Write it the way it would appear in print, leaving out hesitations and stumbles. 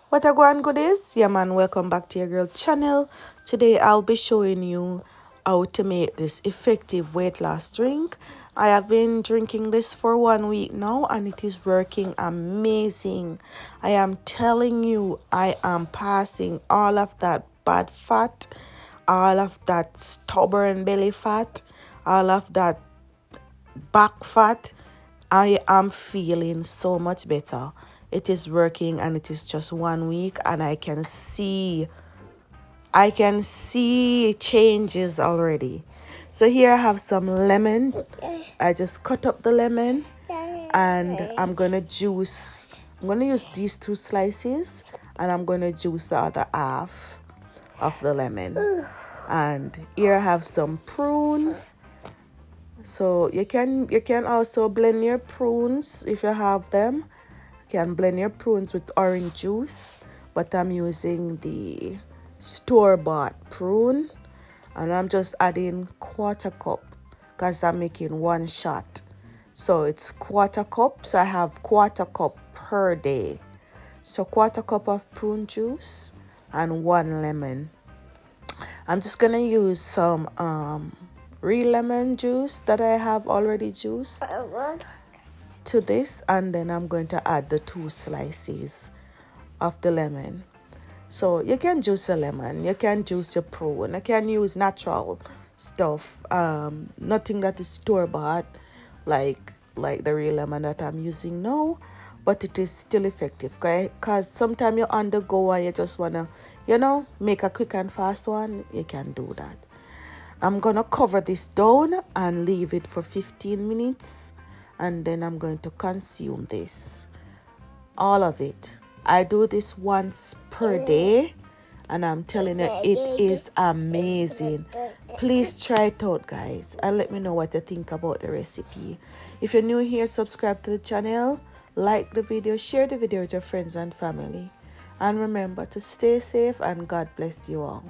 What a go on goodies? Yeah man, welcome back to your girl channel. Today I'll be showing you how to make this effective weight loss drink. I have been drinking this for 1 week now and it is working amazing. I am telling you, I am passing all of that bad fat, all of that stubborn belly fat, all of that back fat. I am feeling so much better. It is working and it is just 1 week and I can see changes already. So here I have some lemon. I just cut up the lemon and I'm gonna use these 2 slices and I'm gonna juice the other half of the lemon. And here I have some prune. So you can also blend your prunes if you have them. You can blend your prunes with orange juice, but I'm using the store-bought prune and I'm just adding 1/4 cup because I'm making 1 shot. So it's 1/4 cup, so I have 1/4 cup per day. So 1/4 cup of prune juice and 1 lemon. I'm just gonna use some real lemon juice that I have already juiced to this, and then I'm going to add the 2 slices of the lemon. So you can juice a lemon, you can juice your prune, you can use natural stuff, nothing that is store-bought like the real lemon that I'm using now, but it is still effective because sometimes you're on the go and you just wanna make a quick and fast one. You can do that. I'm gonna cover this down and leave it for 15 minutes and then I'm going to consume this, all of it. I do this once per day and I'm telling you, it is amazing. Please try it out, guys, and let me know what you think about the recipe. If you're new here, subscribe to the channel, like the video, share the video with your friends and family, and remember to stay safe and God bless you all.